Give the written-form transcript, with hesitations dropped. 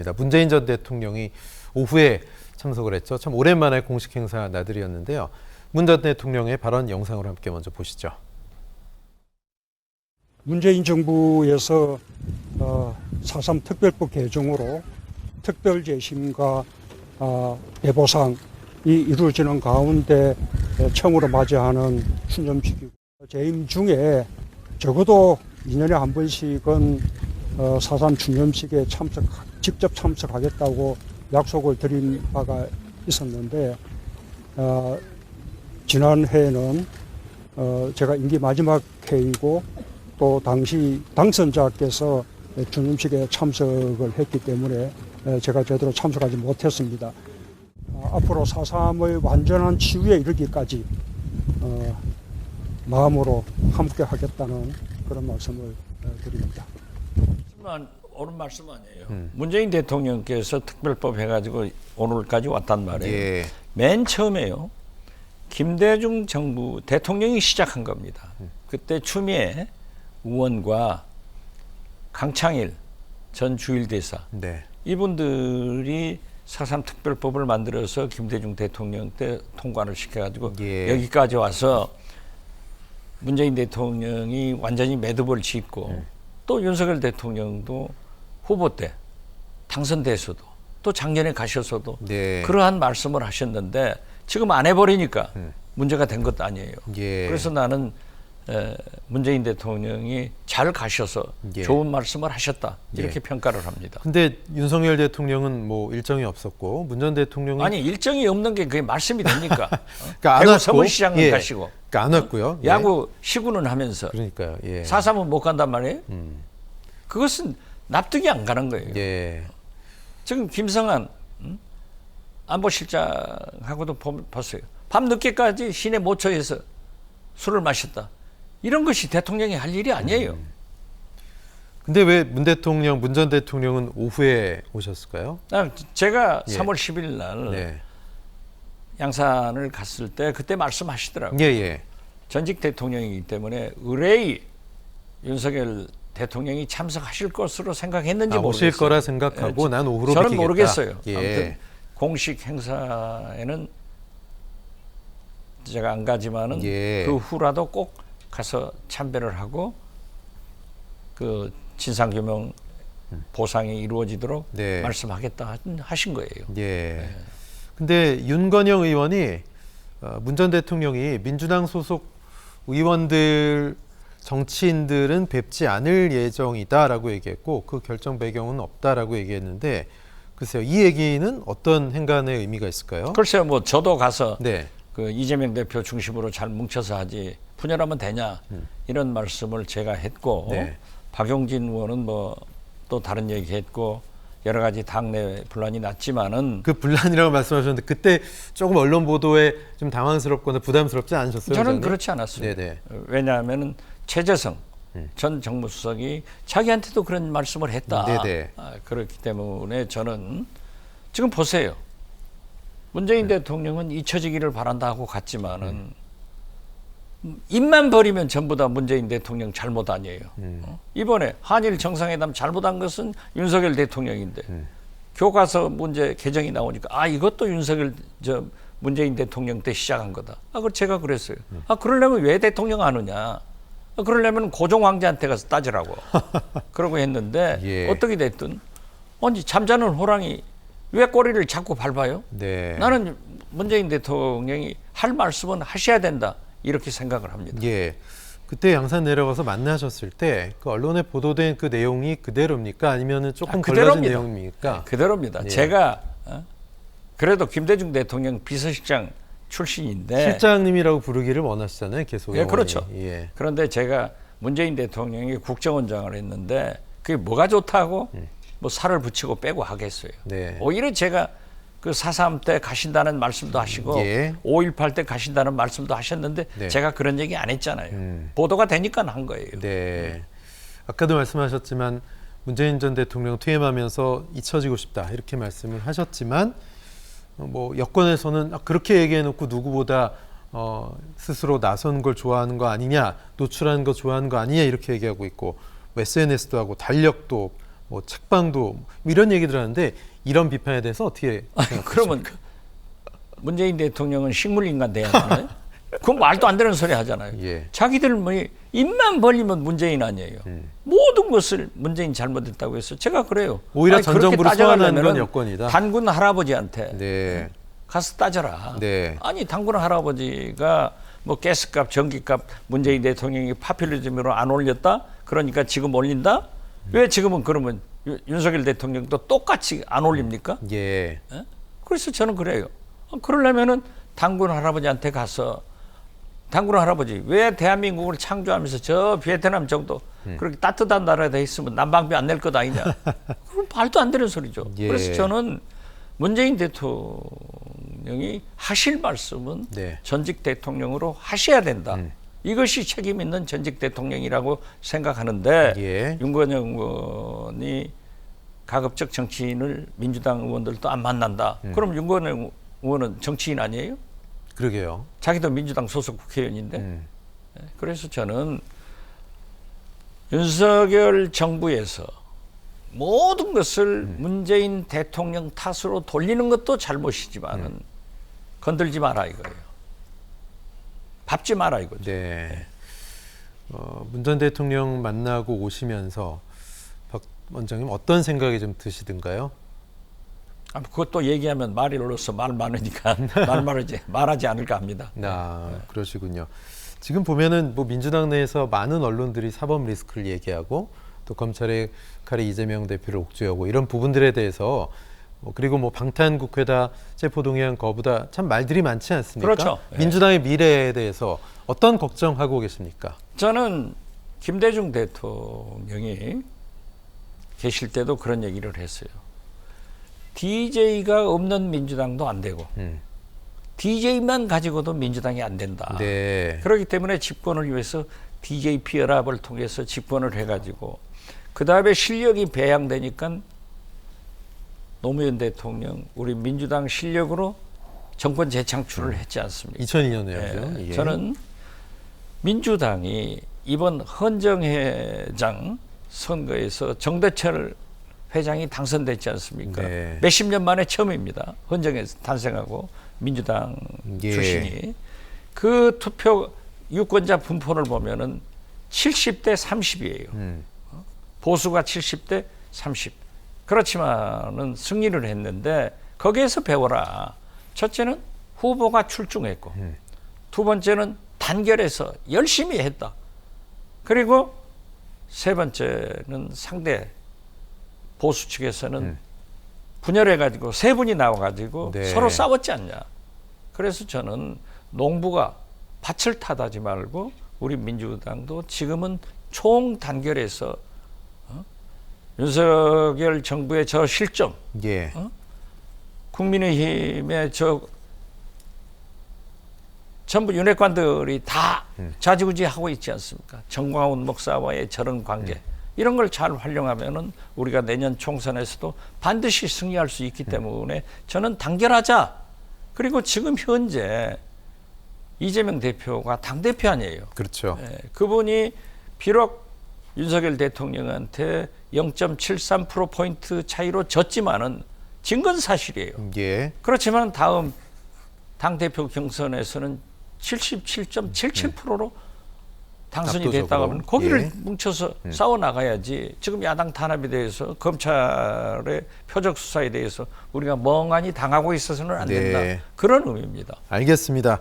있습니다. 문재인 전 대통령이 오후에 참석을 했죠. 참 오랜만에 공식 행사 나들이었는데요. 문 전 대통령의 발언 영상으로 함께 먼저 보시죠. 문재인 정부에서 4.3 특별법 개정으로 특별재심과 배보상이 이루어지는 가운데 처음으로 맞이하는 추념식이고, 재임 중에 적어도 2년에 한 번씩은 4.3 추념식에 직접 참석하겠다고 약속을 드린 바가 있었는데, 지난 해에는 제가 임기 마지막 회의고 또 당시 당선자께서 추념식에 참석을 했기 때문에 제가 제대로 참석하지 못했습니다. 앞으로 4.3의 완전한 치유에 이르기까지 마음으로 함께 하겠다는 그런 말씀을 드립니다. 옳은 말씀 아니에요. 문재인 대통령께서 특별법 해가지고 오늘까지 왔단 말이에요. 예. 맨 처음에요. 김대중 정부 대통령이 시작한 겁니다. 그때 추미애 의원과 강창일 전 주일대사, 네. 이분들이 4.3 특별법을 만들어서 김대중 대통령 때 통과를 시켜가지고 예. 여기까지 와서 문재인 대통령이 완전히 매듭을 짓고 또 윤석열 대통령도 후보 때 당선돼서도 또 작년에 가셔서도 네. 그러한 말씀을 하셨는데 지금 안 해버리니까 문제가 된 것도 아니에요. 예. 그래서 나는 문재인 대통령이 잘 가셔서 예. 좋은 말씀을 하셨다 이렇게 예. 평가를 합니다. 근데 윤석열 대통령은 뭐 일정이 없었고 문 전 대통령은 아니 일정이 없는 게 그게 말씀이 됩니까? 그러니까 안 대구 왔고, 서울시장은 예. 가시고 그러니까 안 왔고요. 예. 야구 시구는 하면서 그러니까요. 예. 4.3은 못 간단 말이에요. 그것은 납득이 안 가는 거예요. 예. 지금 김성한 안보실장하고도 보세요. 밤 늦게까지 시내 모처에서 술을 마셨다. 이런 것이 대통령이 할 일이 아니에요. 근데 왜 문 전 대통령은 오후에 오셨을까요? 제가 예. 3월 10일 날 네. 양산을 갔을 때 그때 말씀하시더라고요. 예, 예. 전직 대통령이기 때문에 의뢰의 윤석열 대통령이 참석하실 것으로 생각했는지 모르겠어요. 오실 거라 생각하고 난 오후로 저는 뵙겠다. 모르겠어요. 예. 아무튼 공식 행사에는 제가 안 가지만은 예. 그 후라도 꼭 가서 참배를 하고 그 진상규명 보상이 이루어지도록 네. 말씀하겠다 하신 거예요. 예. 근데 윤건영 의원이 문 전 대통령이 민주당 소속 의원들 정치인들은 뵙지 않을 예정이다라고 얘기했고 그 결정 배경은 없다라고 얘기했는데 글쎄요, 이 얘기는 어떤 행간의 의미가 있을까요? 글쎄요, 뭐 저도 가서 네. 그 이재명 대표 중심으로 잘 뭉쳐서 하지 분열하면 되냐 이런 말씀을 제가 했고 네. 박용진 의원은 뭐 또 다른 얘기했고 여러 가지 당내 분란이 났지만은 그 분란이라고 말씀하셨는데 그때 조금 언론 보도에 좀 당황스럽거나 부담스럽지 않으셨어요? 저는 의장님? 그렇지 않았습니다. 네네. 왜냐하면은 최재성 전 정무수석이 자기한테도 그런 말씀을 했다. 네네. 그렇기 때문에 저는 지금 보세요. 문재인 대통령은 잊혀지기를 바란다 하고 갔지만은 입만 버리면 전부 다 문재인 대통령 잘못 아니에요. 이번에 한일 정상회담 잘못한 것은 윤석열 대통령인데 교과서 문제 개정이 나오니까 이것도 문재인 대통령 때 시작한 거다. 그걸 제가 그랬어요. 그러려면 왜 대통령 안 오냐? 그러려면 고종 황제한테 가서 따지라고. 그러고 했는데 예. 어떻게 됐든 언제 잠자는 호랑이 왜 꼬리를 자꾸 밟아요? 네. 나는 문재인 대통령이 할 말씀은 하셔야 된다. 이렇게 생각을 합니다. 예. 그때 양산 내려가서 만나셨을 때 그 언론에 보도된 그 내용이 그대로입니까? 아니면은 조금 걸러진 그대로입니다. 내용입니까? 그대로입니다. 예. 제가 그래도 김대중 대통령 비서실장 출신인데 실장님이라고 부르기를 원하시잖아요, 계속. 예, 영원히. 그렇죠. 예. 그런데 제가 문재인 대통령이 국정원장을 했는데 그게 뭐가 좋다고 뭐 살을 붙이고 빼고 하겠어요. 네. 오히려 제가 그 4.3 때 가신다는 말씀도 하시고 예. 5.18 때 가신다는 말씀도 하셨는데 네. 제가 그런 얘기 안 했잖아요. 보도가 되니까 한 거예요. 네. 아까도 말씀하셨지만 문재인 전 대통령 퇴임하면서 잊혀지고 싶다 이렇게 말씀을 하셨지만 뭐 여권에서는 그렇게 얘기해놓고 누구보다 스스로 나선 걸 좋아하는 거 아니냐, 노출하는 거 좋아하는 거 아니냐 이렇게 얘기하고 있고 SNS도 하고 달력도 뭐 책방도 뭐 이런 얘기들 하는데 이런 비판에 대해서 어떻게 생각하십니까? 그러면 문재인 대통령은 식물인간 돼야 되나요? 그건 말도 안 되는 소리 하잖아요. 예. 자기들 뭐 입만 벌리면 문재인 아니에요. 모든 것을 문재인 잘못했다고 해서 제가 그래요. 오히려 아니, 전 그렇게 정부를 소환하는 건 따져가려면은 여건이다. 단군 할아버지한테 네. 가서 따져라. 네. 아니 단군 할아버지가 뭐 가스값, 전기값 문재인 대통령이 파퓰리즘으로 안 올렸다. 그러니까 지금 올린다. 왜 지금은 그러면 윤석열 대통령도 똑같이 안 올립니까? 예. 예? 그래서 저는 그래요. 그러려면은 단군 할아버지한테 가서 단군 할아버지 왜 대한민국을 창조하면서 저 베트남 정도 그렇게 따뜻한 나라에 돼 있으면 난방비 안 낼 것 아니냐? 그건 말도 안 되는 소리죠. 예. 그래서 저는 문재인 대통령이 하실 말씀은 네. 전직 대통령으로 하셔야 된다. 이것이 책임 있는 전직 대통령이라고 생각하는데 예. 윤건영 의원이 가급적 정치인을 민주당 의원들도 안 만난다. 그럼 윤건영 의원은 정치인 아니에요? 그러게요. 자기도 민주당 소속 국회의원인데. 그래서 저는 윤석열 정부에서 모든 것을 문재인 대통령 탓으로 돌리는 것도 잘못이지만은 건들지 마라 이거예요. 밟지 마라 이거죠. 네. 문 전 대통령 만나고 오시면서 박 원장님 어떤 생각이 좀 드시던가요? 그것도 얘기하면 말이 올라서 말 많으니까 말하지 않을까 합니다. 그러시군요. 지금 보면은 뭐 민주당 내에서 많은 언론들이 사법 리스크를 얘기하고 또 검찰의 칼에 이재명 대표를 옥죄하고 이런 부분들에 대해서 그리고 뭐 방탄국회다 체포동의안 거부다 참 말들이 많지 않습니까? 그렇죠. 민주당의 미래에 대해서 어떤 걱정하고 계십니까? 저는 김대중 대통령이 계실 때도 그런 얘기를 했어요. DJ가 없는 민주당도 안 되고 DJ만 가지고도 민주당이 안 된다. 네. 그렇기 때문에 집권을 위해서 DJ 피어랍을 통해서 집권을 해가지고 그 다음에 실력이 배양되니까 노무현 대통령 우리 민주당 실력으로 정권 재창출을 했지 않습니까? 2002년에요. 예. 저는 민주당이 이번 헌정회장 선거에서 정대철 회장이 당선됐지 않습니까? 네. 몇십 년 만에 처음입니다. 헌정에서 탄생하고 민주당 예. 출신이 그 투표 유권자 분포를 보면은 70대 30이에요. 보수가 70대 30. 그렇지만은 승리를 했는데 거기에서 배워라. 첫째는 후보가 출중했고 두 번째는 단결해서 열심히 했다. 그리고 세 번째는 상대 보수 측에서는 분열해가지고 세 분이 나와가지고 네. 서로 싸웠지 않냐. 그래서 저는 농부가 밭을 탓하지 말고 우리 민주당도 지금은 총단결해서 윤석열 정부의 저 실정, 예. 국민의힘의 저 전부 윤핵관들이 다 좌지우지하고 있지 않습니까? 정광훈 목사와의 저런 관계 이런 걸 잘 활용하면은 우리가 내년 총선에서도 반드시 승리할 수 있기 때문에 저는 단결하자. 그리고 지금 현재 이재명 대표가 당대표 아니에요. 그렇죠. 예, 그분이 비록 윤석열 대통령한테 0.73%포인트 차이로 졌지만은 진 건 사실이에요. 예. 그렇지만 다음 당대표 경선에서는 77.77%로 당선이 압도적으로. 됐다고 하면 거기를 예. 뭉쳐서 싸워 나가야지. 지금 야당 탄압에 대해서 검찰의 표적 수사에 대해서 우리가 멍하니 당하고 있어서는 안 된다. 네. 그런 의미입니다. 알겠습니다.